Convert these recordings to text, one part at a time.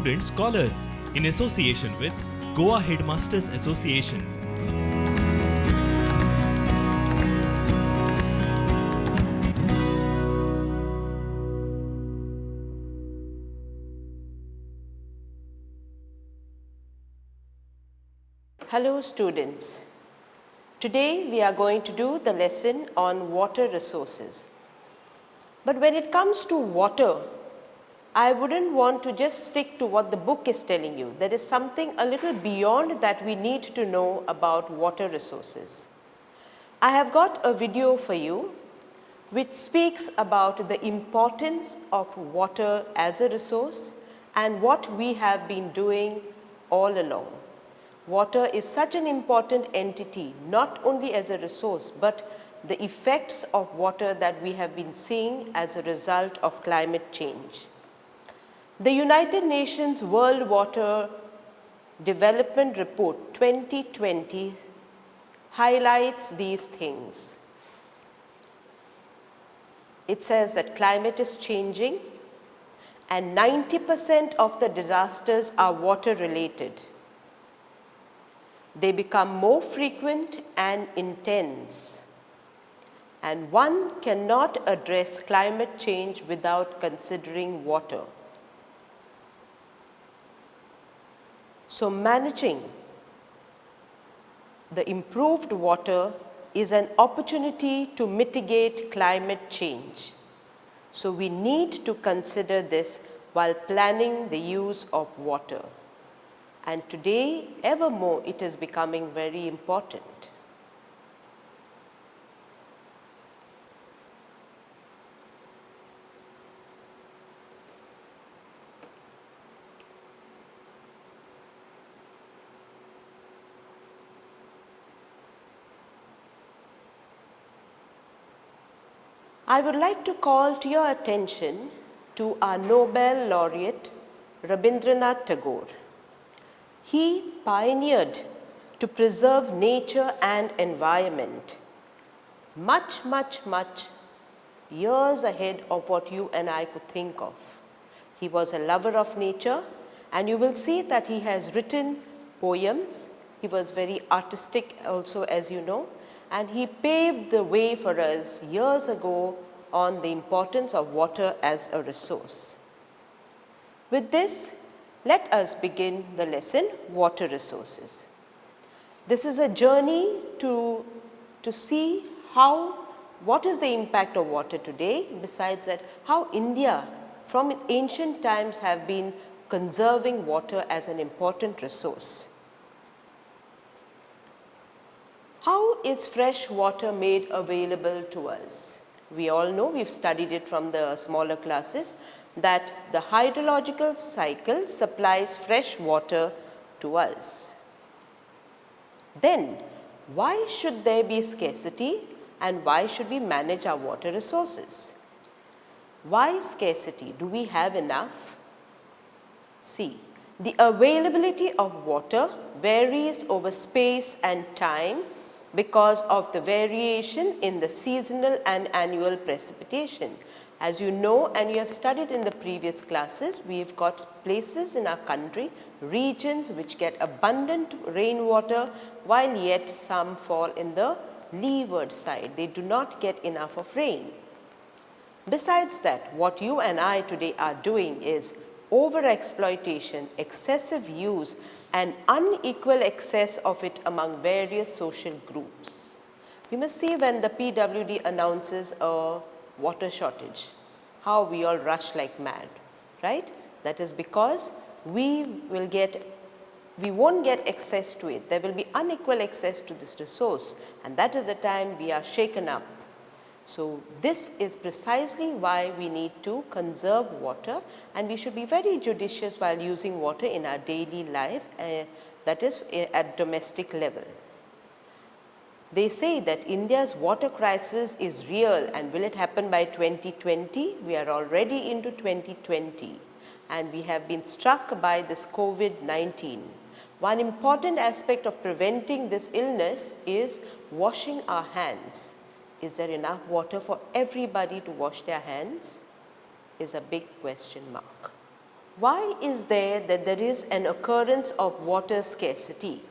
Prudent Scholars in association with Goa Headmasters Association. Hello students. Today we are going to do the lesson on water resources. But when it comes to water, I wouldn't want to just stick to what the book is telling you. There is something a little beyond that we need to know about water resources. I have got a video for you which speaks about the importance of water as a resource and what we have been doing all along. Water is such an important entity, not only as a resource, but the effects of water that we have been seeing as a result of climate change. The United Nations World Water Development Report 2020 highlights these things. It says that climate is changing and 90% of the disasters are water related. They become more frequent and intense, and one cannot address climate change without considering water. So managing the improved water is an opportunity to mitigate climate change. So we need to consider this while planning the use of water. And today, ever more, it is becoming very important. I would like to call to your attention to our Nobel laureate, Rabindranath Tagore. He pioneered to preserve nature and environment much years ahead of what you and I could think of. He was a lover of nature, and you will see that he has written poems. He was very artistic also, as you know, and he paved the way for us years ago on the importance of water as a resource. With this, let us begin the lesson, water resources. This is a journey to see what is the impact of water today, besides that, how India from ancient times have been conserving water as an important resource. How is fresh water made available to us? We all know, we've studied it from the smaller classes, that the hydrological cycle supplies fresh water to us. Then, why should there be scarcity and why should we manage our water resources? Why scarcity? Do we have enough? See, the availability of water varies over space and time because of the variation in the seasonal and annual precipitation. As you know, and you have studied in the previous classes, we have got places in our country, regions which get abundant rainwater, while yet some fall in the leeward side. They do not get enough of rain. Besides that, what you and I today are doing is overexploitation, excessive use, and unequal access of it among various social groups. We must see when the PWD announces a water shortage, how we all rush like mad, right? That is because we won't get access to it. There will be unequal access to this resource, and that is the time we are shaken up. So this is precisely why we need to conserve water, and we should be very judicious while using water in our daily life, that is at domestic level. They say that India's water crisis is real, and will it happen by 2020? We are already into 2020, and we have been struck by this COVID-19. One important aspect of preventing this illness is washing our hands. Is there enough water for everybody to wash their hands? Is a big question mark. Why is there an occurrence of water scarcity?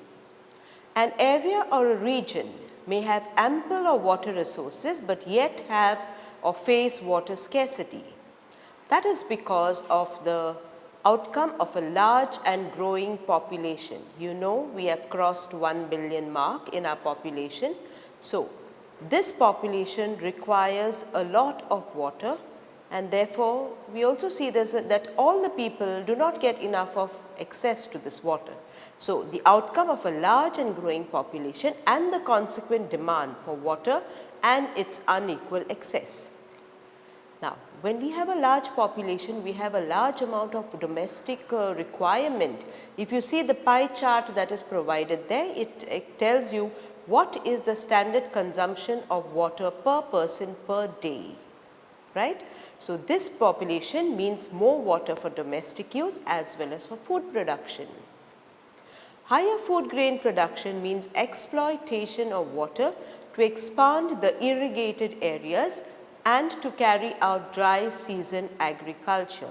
An area or a region may have ample of water resources but yet have or face water scarcity. That is because of the outcome of a large and growing population. You know, we have crossed 1 billion mark in our population. So, this population requires a lot of water, and therefore, we also see that all the people do not get enough of access to this water. So, the outcome of a large and growing population and the consequent demand for water and its unequal access. Now, when we have a large population, we have a large amount of domestic requirement. If you see the pie chart that is provided there, it tells you what is the standard consumption of water per person per day, right? So, this population means more water for domestic use as well as for food production. Higher food grain production means exploitation of water to expand the irrigated areas and to carry out dry season agriculture.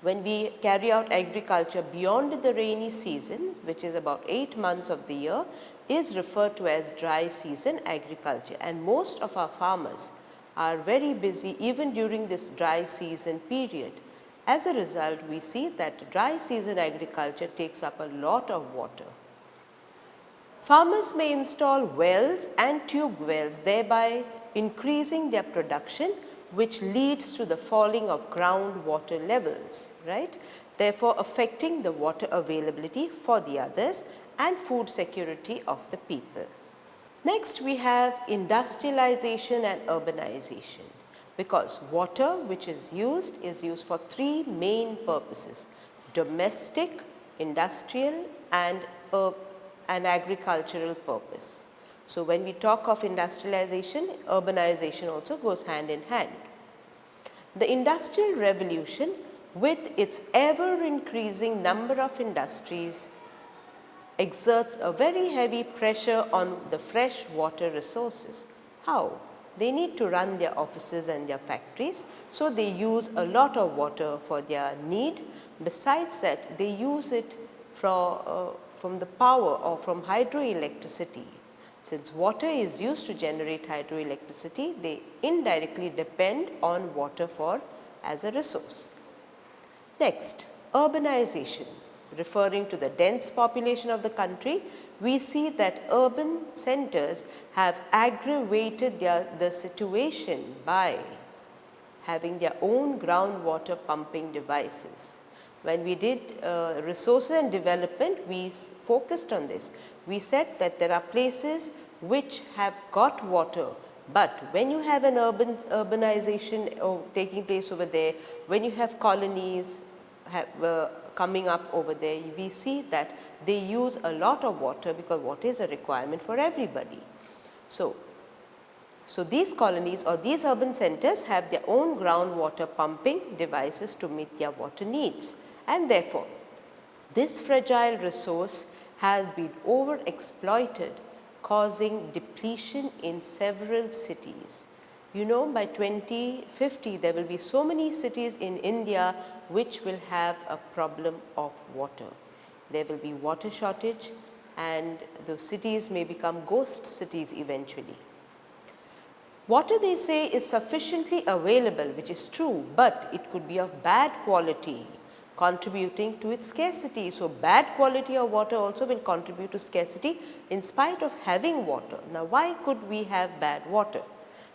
When we carry out agriculture beyond the rainy season, which is about 8 months of the year, is referred to as dry season agriculture, and most of our farmers are very busy even during this dry season period. As a result, we see that dry season agriculture takes up a lot of water. Farmers may install wells and tube wells, thereby increasing their production, which leads to the falling of groundwater levels, right? Therefore, affecting the water availability for the others and food security of the people. Next, we have industrialization and urbanization, because water which is used for 3 main purposes: domestic, industrial and an agricultural purpose. So, when we talk of industrialization, urbanization also goes hand in hand. The Industrial Revolution, with its ever increasing number of industries, exerts a very heavy pressure on the fresh water resources. How? They need to run their offices and their factories, so they use a lot of water for their need. Besides that, they use it from the power or from hydroelectricity. Since water is used to generate hydroelectricity, they indirectly depend on water as a resource. Next, urbanization. Referring to the dense population of the country, we see that urban centers have aggravated the situation by having their own groundwater pumping devices. When we did resources and development, we focused on this. We said that there are places which have got water, but when you have an urbanization taking place over there, when you have colonies coming up over there, we see that they use a lot of water because water is a requirement for everybody. So these colonies or these urban centers have their own groundwater pumping devices to meet their water needs, and therefore this fragile resource has been overexploited, causing depletion in several cities. You know, by 2050 there will be so many cities in India which will have a problem of water. There will be water shortage, and those cities may become ghost cities eventually. Water, they say, is sufficiently available, which is true, but it could be of bad quality, contributing to its scarcity. So, bad quality of water also will contribute to scarcity in spite of having water. Now, why could we have bad water?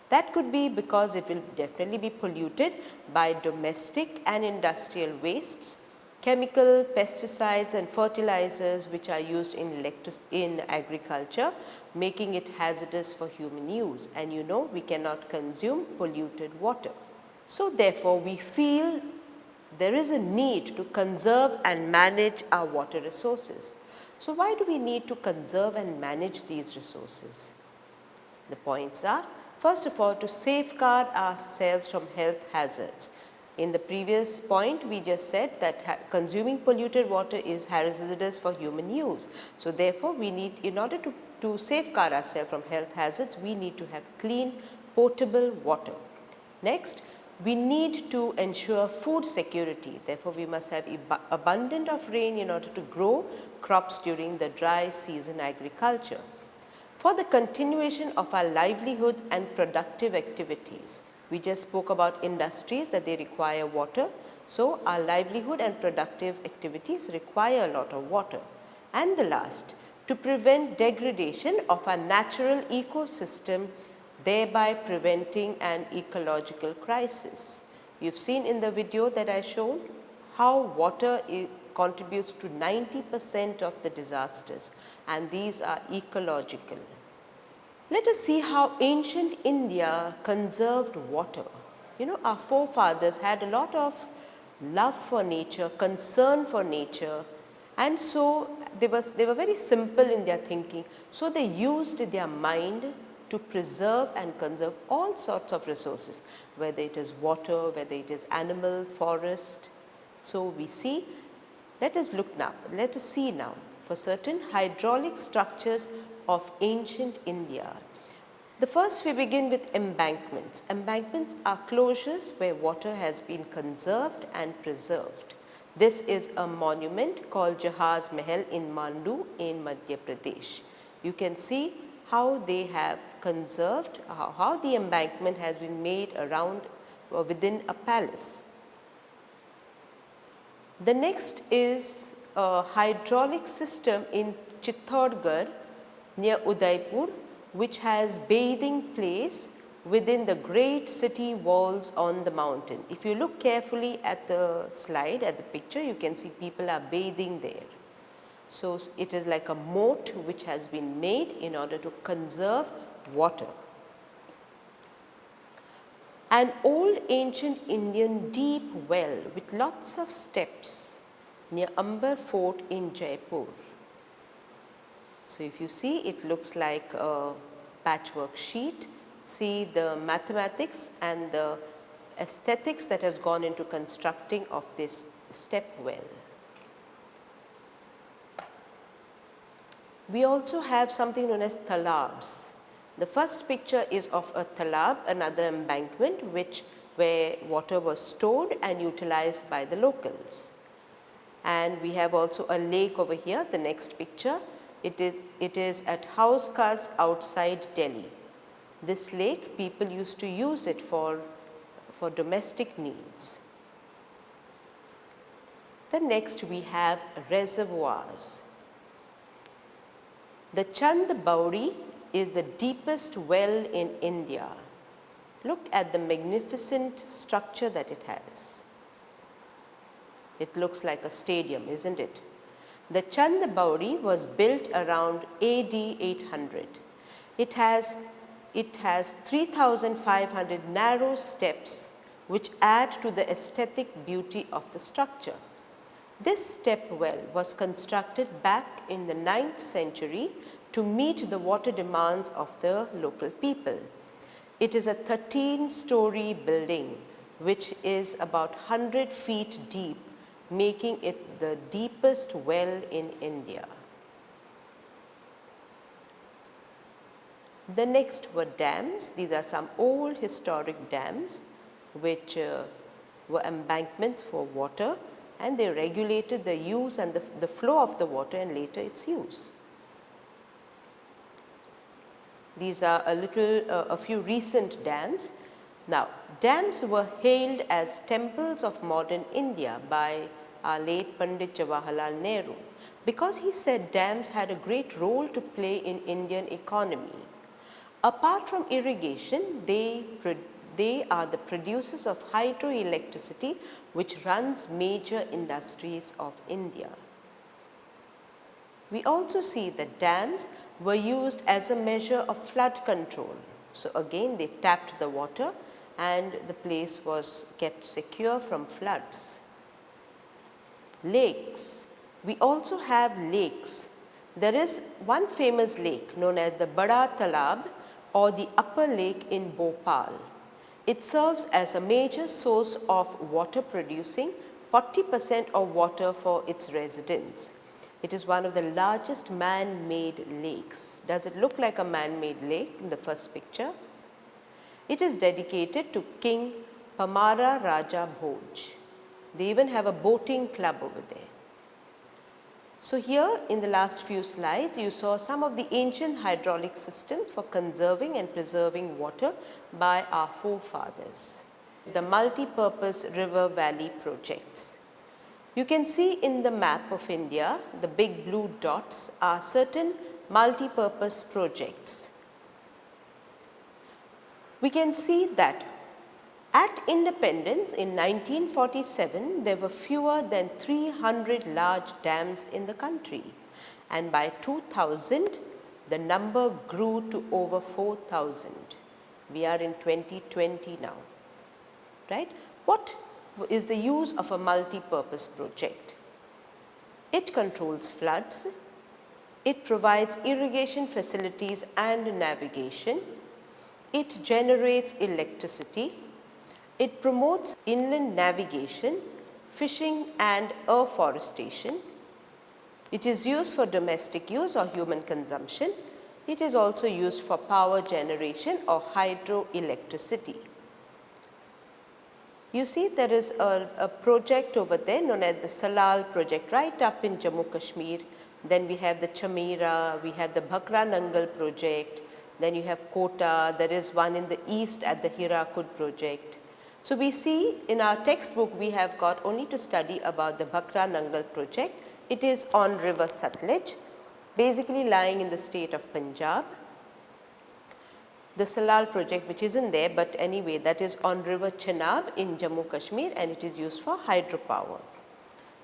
That could be because it will definitely be polluted by domestic and industrial wastes, chemical, pesticides and fertilizers which are used in agriculture, making it hazardous for human use, and you know we cannot consume polluted water. So, therefore, we feel there is a need to conserve and manage our water resources. So, why do we need to conserve and manage these resources? The points are, first of all, to safeguard ourselves from health hazards. In the previous point, we just said that consuming polluted water is hazardous for human use. So, therefore, we need, in order to safeguard ourselves from health hazards, we need to have clean, potable water. Next, We need to ensure food security. Therefore, we must have abundant of rain in order to grow crops during the dry season agriculture. For the continuation of our livelihood and productive activities, we just spoke about industries that they require water. So, our livelihood and productive activities require a lot of water. And the last, to prevent degradation of our natural ecosystem, thereby preventing an ecological crisis. You've seen in the video that I showed how water contributes to 90% of the disasters, and these are ecological. Let us see how ancient India conserved water. You know, our forefathers had a lot of love for nature, concern for nature, and so they were very simple in their thinking. So they used their mind to preserve and conserve all sorts of resources, whether it is water, whether it is animal, forest. So we see, let us see now for certain hydraulic structures of ancient India. The first we begin with embankments. Embankments are closures where water has been conserved and preserved. This is a monument called Jahaz Mahal in Mandu in Madhya Pradesh. You can see how they have conserved, how the embankment has been made around or within a palace. The next is a hydraulic system in Chittorgarh near Udaipur, which has bathing place within the great city walls on the mountain. If you look carefully at the slide, at the picture, you can see people are bathing there. So it is like a moat which has been made in order to conserve water. An old ancient Indian deep well with lots of steps near Amber Fort in Jaipur. So if you see, it looks like a patchwork sheet. See the mathematics and the aesthetics that has gone into constructing of this step well. We also have something known as talabs. The first picture is of a talab, another embankment where water was stored and utilized by the locals. And we have also a lake over here, the next picture. It is at House Khas outside Delhi. This lake, people used to use it for domestic needs. The next we have reservoirs. The Chand Baudi is the deepest well in India. Look at the magnificent structure that it has. It looks like a stadium, isn't it? The Chand Baudi was built around AD 800. It has 3,500 narrow steps which add to the aesthetic beauty of the structure. This step well was constructed back in the 9th century to meet the water demands of the local people. It is a 13-story building which is about 100 feet deep, making it the deepest well in India. The next were dams. These are some old historic dams which were embankments for water, and they regulated the use and the flow of the water and later its use. These are a few recent dams. Now, dams were hailed as temples of modern India by our late Pandit Jawaharlal Nehru because he said dams had a great role to play in Indian economy. Apart from irrigation, they are the producers of hydroelectricity which runs major industries of India. We also see that dams were used as a measure of flood control. So again, they tapped the water and the place was kept secure from floods. Lakes. We also have lakes. There is one famous lake known as the Bada Talab or the Upper Lake in Bhopal. It serves as a major source of water, producing 40% of water for its residents. It is one of the largest man-made lakes. Does it look like a man-made lake in the first picture? It is dedicated to King Pamara Raja Bhoj. They even have a boating club over there. So here in the last few slides you saw some of the ancient hydraulic systems for conserving and preserving water by our forefathers. The multi-purpose river valley projects. You can see in the map of India, the big blue dots are certain multi-purpose projects. We can see that at independence in 1947, there were fewer than 300 large dams in the country, and by 2000, the number grew to over 4,000. We are in 2020 now, right? What is the use of a multi-purpose project? It controls floods, it provides irrigation facilities and navigation, it generates electricity, it promotes inland navigation, fishing and afforestation. It is used for domestic use or human consumption. It is also used for power generation or hydroelectricity. You see there is a project over there known as the Salal project right up in Jammu Kashmir. Then we have the Chamira, we have the Bhakra Nangal project, then you have Kota, there is one in the east at the Hirakud project. So we see in our textbook we have got only to study about the Bhakra Nangal project. It is on river Satluj, basically lying in the state of Punjab. The Salal project which isn't there, but anyway that is on river Chenab in Jammu Kashmir and it is used for hydropower.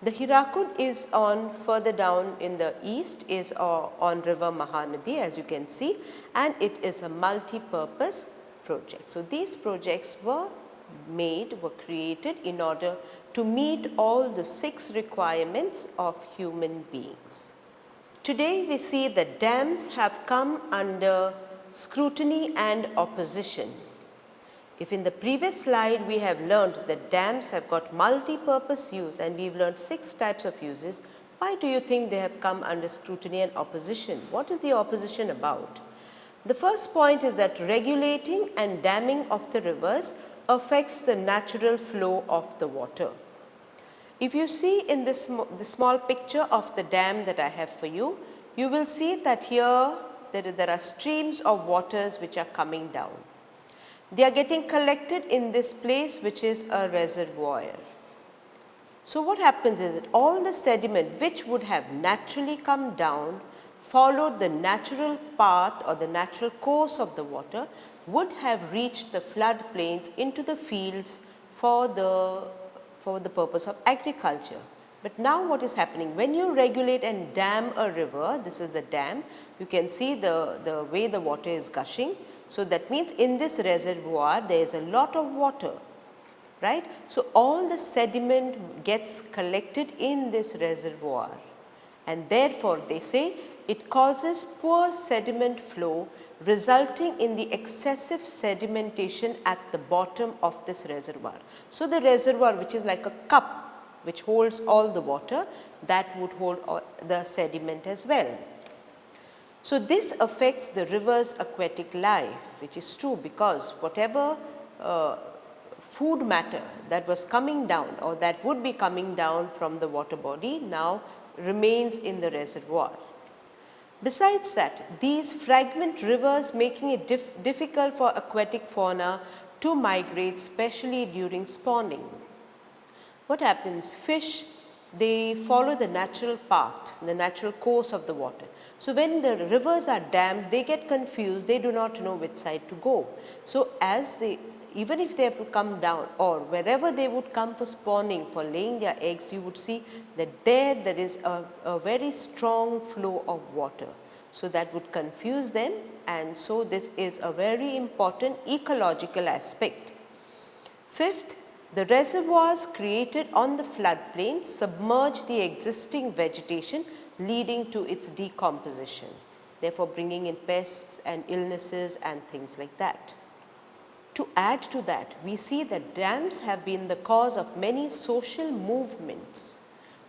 The Hirakud is on further down in the east, is on river Mahanadi as you can see, and it is a multi-purpose project. So these projects were created in order to meet all the 6 requirements of human beings. Today we see that dams have come under scrutiny and opposition. If in the previous slide we have learned that dams have got multi-purpose use and we've learned 6 types of uses, why do you think they have come under scrutiny and opposition? What is the opposition about? The first point is that regulating and damming of the rivers affects the natural flow of the water. If you see in this the small picture of the dam that I have for you, you will see that here there are streams of waters which are coming down. They are getting collected in this place which is a reservoir. So what happens is that all the sediment which would have naturally come down, followed the natural path or the natural course of the water, would have reached the floodplains into the fields for the purpose of agriculture. But now what is happening? When you regulate and dam a river, this is the dam, you can see the way the water is gushing. So that means in this reservoir there is a lot of water, right? So all the sediment gets collected in this reservoir, and therefore they say it causes poor sediment flow, resulting in the excessive sedimentation at the bottom of this reservoir. So the reservoir, which is like a cup which holds all the water, that would hold the sediment as well. So this affects the river's aquatic life, which is true because whatever food matter that was coming down or that would be coming down from the water body now remains in the reservoir. Besides that, these fragment rivers making it difficult for aquatic fauna to migrate, especially during spawning. What happens? Fish, they follow the natural path, the natural course of the water. So when the rivers are dammed, they get confused, they do not know which side to go. So even if they have to come down or wherever they would come for spawning, for laying their eggs, you would see that there is a very strong flow of water. So that would confuse them, and so this is a very important ecological aspect. Fifth, the reservoirs created on the floodplains submerge the existing vegetation, leading to its decomposition, therefore bringing in pests and illnesses and things like that. To add to that, we see that dams have been the cause of many social movements.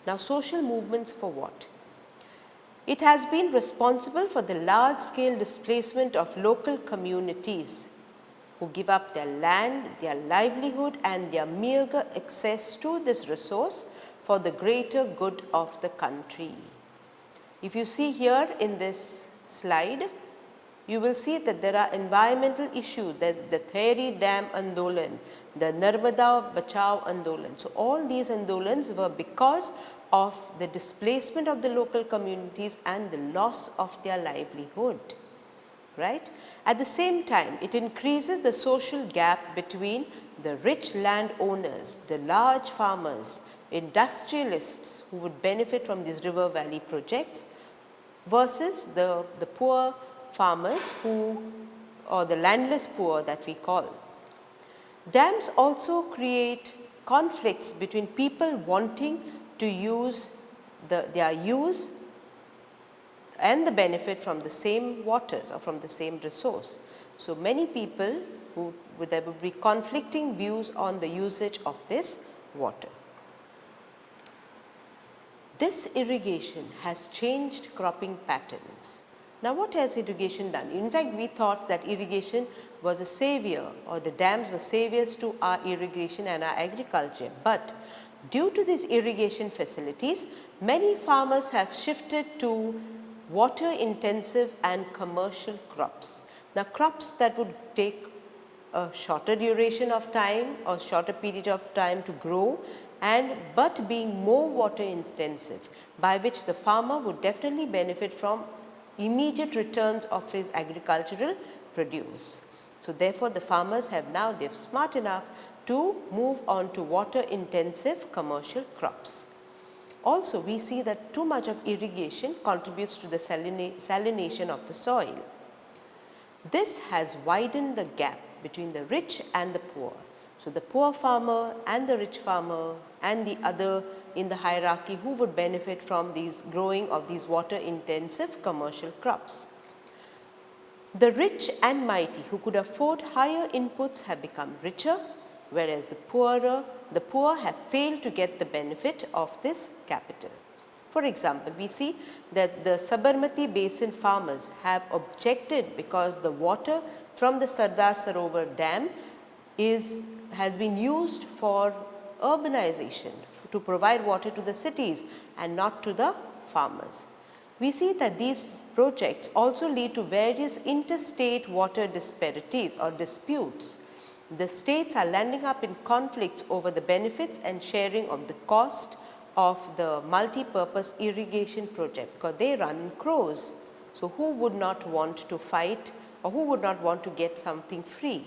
Now, social movements for what? It has been responsible for the large-scale displacement of local communities who give up their land, their livelihood and their meager access to this resource for the greater good of the country. If you see here in this slide, you will see that there are environmental issues. There is the Theri Dam Andolan, the Narmada Bachao Andolan. So, all these andolans were because of the displacement of the local communities and the loss of their livelihood, right. At the same time, it increases the social gap between the rich landowners, the large farmers, industrialists who would benefit from these river valley projects versus the poor farmers who, or the landless poor that we call. Dams also create conflicts between people wanting to use their use and the benefit from the same waters or from the same resource. So, many people who there would be conflicting views on the usage of this water. This irrigation has changed cropping patterns. Now, what has irrigation done? In fact, we thought that irrigation was a savior, or the dams were saviors to our irrigation and our agriculture. But due to these irrigation facilities, many farmers have shifted to water intensive and commercial crops. Now, crops that would take a shorter duration of time or shorter period of time to grow, but being more water intensive, by which the farmer would definitely benefit from immediate returns of his agricultural produce. So, therefore, the farmers have now, they are smart enough to move on to water intensive commercial crops. Also, we see that too much of irrigation contributes to the salination of the soil. This has widened the gap between the rich and the poor. So, the poor farmer and the rich farmer and the other in the hierarchy who would benefit from these growing of these water intensive commercial crops. The rich and mighty who could afford higher inputs have become richer, whereas the poor have failed to get the benefit of this capital. For example, we see that the Sabarmati basin farmers have objected because the water from the Sardar Sarovar dam has been used for urbanization, to provide water to the cities and not to the farmers. We see that these projects also lead to various interstate water disparities or disputes. The states are landing up in conflicts over the benefits and sharing of the cost of the multi-purpose irrigation project, because they run in crores. So, who would not want to fight, or who would not want to get something free?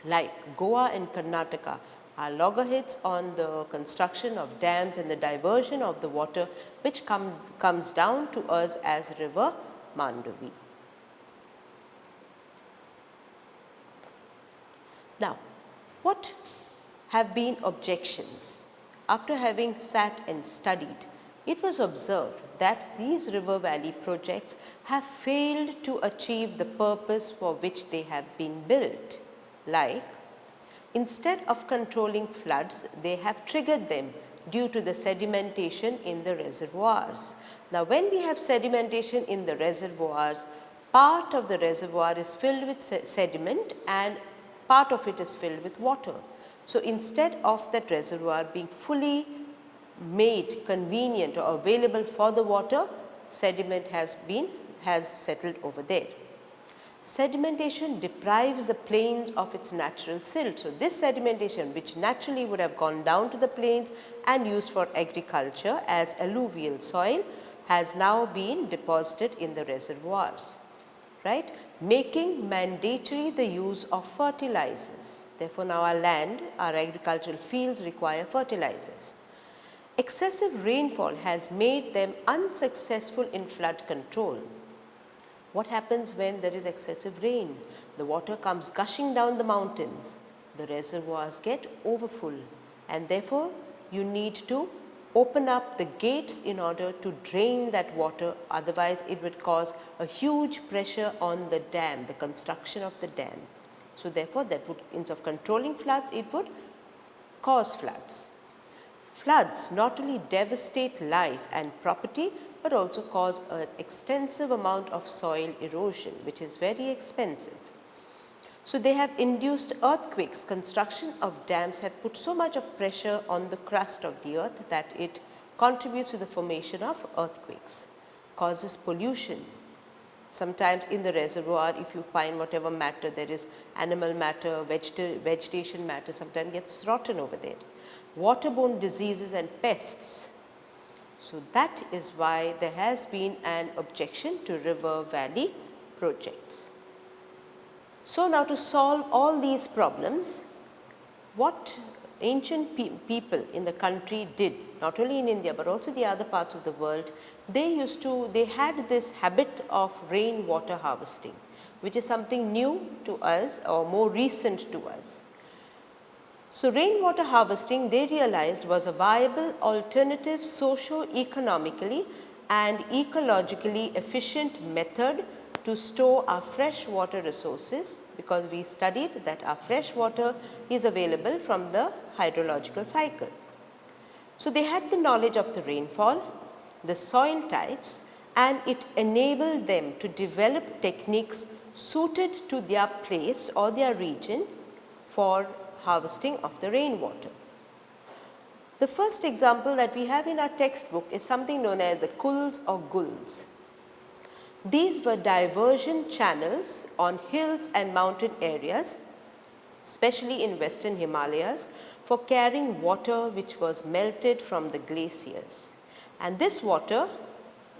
Like Goa and Karnataka are loggerheads on the construction of dams and the diversion of the water which comes down to us as river Mandavi. Now, what have been objections? After having sat and studied, it was observed that these river valley projects have failed to achieve the purpose for which they have been built. Like, instead of controlling floods, they have triggered them due to the sedimentation in the reservoirs. Now, when we have sedimentation in the reservoirs, part of the reservoir is filled with sediment and part of it is filled with water. So, instead of that reservoir being fully made convenient or available for the water, sediment has settled over there. Sedimentation deprives the plains of its natural silt. So, this sedimentation, which naturally would have gone down to the plains and used for agriculture as alluvial soil, has now been deposited in the reservoirs, right, making mandatory the use of fertilizers. Therefore, now our land, our agricultural fields require fertilizers. Excessive rainfall has made them unsuccessful in flood control. What happens when there is excessive rain? The water comes gushing down the mountains, the reservoirs get overfull, and therefore you need to open up the gates in order to drain that water, otherwise it would cause a huge pressure on the dam, the construction of the dam. So, therefore, that would, instead of controlling floods, it would cause floods. Floods not only devastate life and property, but also cause an extensive amount of soil erosion, which is very expensive. So they have induced earthquakes. Construction of dams have put so much of pressure on the crust of the earth that it contributes to the formation of earthquakes, causes pollution. Sometimes in the reservoir, if you find whatever matter there is, animal matter, vegetation matter, sometimes gets rotten over there. Waterborne diseases and pests. So that is why there has been an objection to river valley projects. So now to solve all these problems, what ancient people in the country did, not only in India but also the other parts of the world, they had this habit of rainwater harvesting, which is something new to us or more recent to us. So rainwater harvesting, they realized, was a viable alternative socio-economically and ecologically efficient method to store our fresh water resources, because we studied that our fresh water is available from the hydrological cycle. So they had the knowledge of the rainfall, the soil types, and it enabled them to develop techniques suited to their place or their region for harvesting of the rainwater. The first example that we have in our textbook is something known as the kulls or gulls. These were diversion channels on hills and mountain areas, especially in western Himalayas, for carrying water which was melted from the glaciers. And this water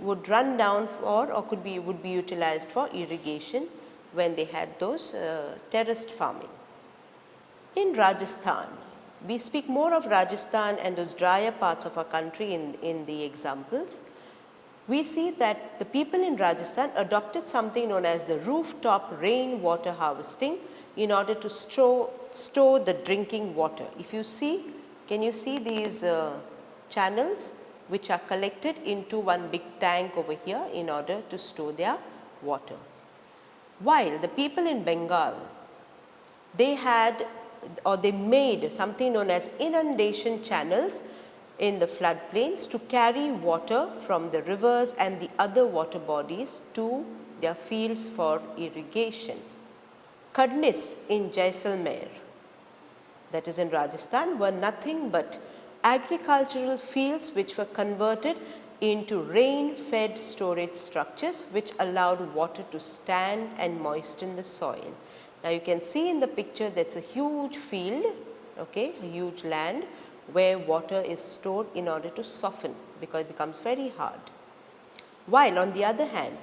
would run down would be utilized for irrigation when they had those terraced farming. In Rajasthan, we speak more of Rajasthan and those drier parts of our country in the examples. We see that the people in Rajasthan adopted something known as the rooftop rainwater harvesting in order to store the drinking water. If you see, can you see these channels which are collected into one big tank over here in order to store their water? While the people in Bengal, they made something known as inundation channels in the floodplains to carry water from the rivers and the other water bodies to their fields for irrigation. Kadnis in Jaisalmer, that is in Rajasthan, were nothing but agricultural fields which were converted into rain-fed storage structures which allowed water to stand and moisten the soil. Now you can see in the picture that's a huge field, okay, a huge land where water is stored in order to soften because it becomes very hard. While on the other hand,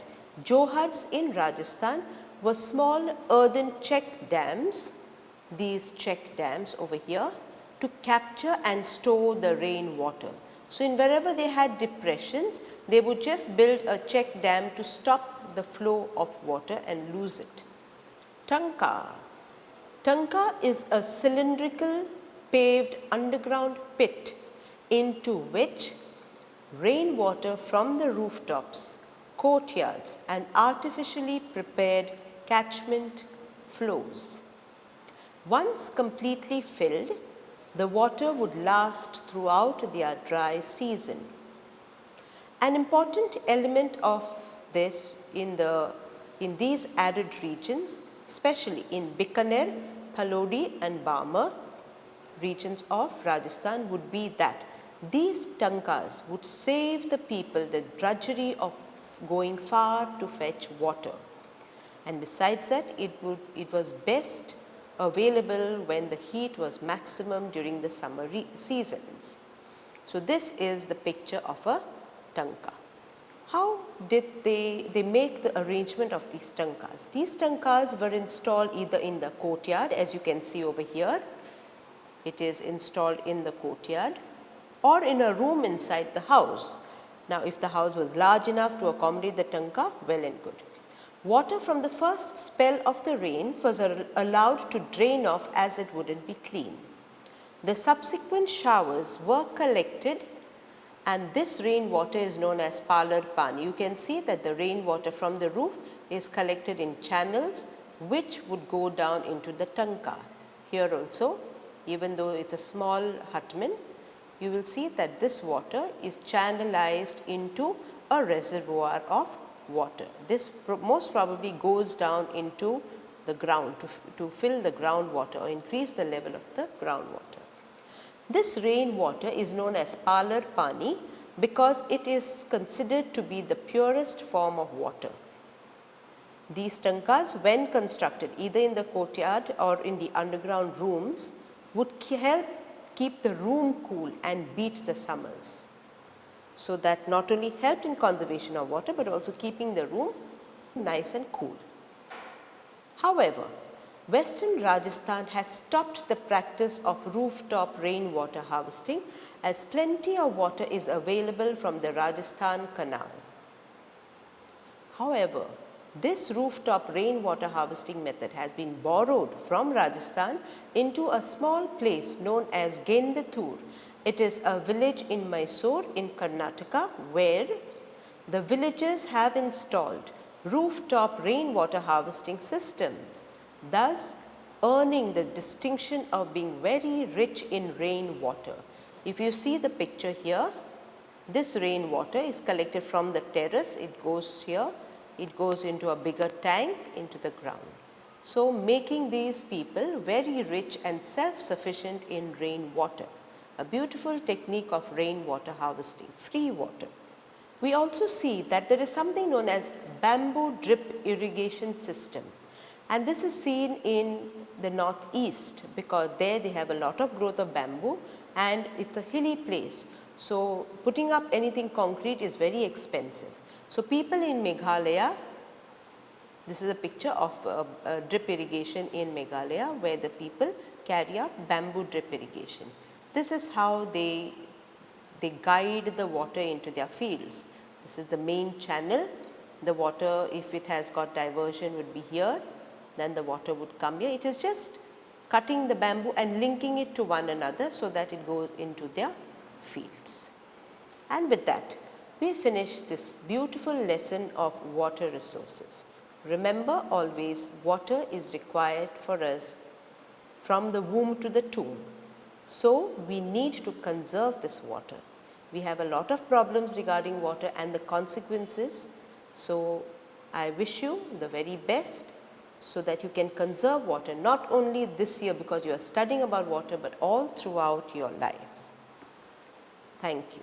Johats in Rajasthan were small earthen check dams, these check dams over here, to capture and store the rainwater. So in wherever they had depressions, they would just build a check dam to stop the flow of water and lose it. Tanka. Tanka is a cylindrical paved underground pit into which rainwater from the rooftops, courtyards and artificially prepared catchment flows. Once completely filled, the water would last throughout their dry season. An important element of this in these arid regions, especially in Bikaner, Phalodi and Barmer regions of Rajasthan, would be that these tankas would save the people the drudgery of going far to fetch water. And besides that, it was best available when the heat was maximum during the summer seasons. So this is the picture of a tanka. How did they make the arrangement of these tankas? These tankas were installed either in the courtyard, as you can see over here. It is installed in the courtyard, or in a room inside the house. Now if the house was large enough to accommodate the tanka, well and good. Water from the first spell of the rains was allowed to drain off as it wouldn't be clean. The subsequent showers were collected, and this rainwater is known as parlor pani. You can see that the rainwater from the roof is collected in channels which would go down into the tanka. Here also, even though it's a small hutman, you will see that this water is channelized into a reservoir of water. This most probably goes down into the ground, to fill the groundwater or increase the level of the groundwater. This rainwater is known as Parlor Pani because it is considered to be the purest form of water. These tankas, when constructed either in the courtyard or in the underground rooms, would help keep the room cool and beat the summers. So that not only helped in conservation of water but also keeping the room nice and cool. However, Western Rajasthan has stopped the practice of rooftop rainwater harvesting as plenty of water is available from the Rajasthan Canal. However, this rooftop rainwater harvesting method has been borrowed from Rajasthan into a small place known as Gendathur. It is a village in Mysore in Karnataka where the villagers have installed rooftop rainwater harvesting systems, thus earning the distinction of being very rich in rainwater. If you see the picture here, this rainwater is collected from the terrace, it goes here, it goes into a bigger tank into the ground. So making these people very rich and self-sufficient in rainwater. A beautiful technique of rainwater harvesting, free water. We also see that there is something known as bamboo drip irrigation system, and this is seen in the northeast because there they have a lot of growth of bamboo and it's a hilly place. So putting up anything concrete is very expensive. So people in Meghalaya, this is a picture of drip irrigation in Meghalaya where the people carry out bamboo drip irrigation. This is how they guide the water into their fields. This is the main channel. The water, if it has got diversion, would be here, then the water would come here. It is just cutting the bamboo and linking it to one another so that it goes into their fields. And with that, we finish this beautiful lesson of water resources. Remember always, water is required for us from the womb to the tomb. So we need to conserve this water. We have a lot of problems regarding water and the consequences. So I wish you the very best so that you can conserve water not only this year because you are studying about water but all throughout your life. Thank you.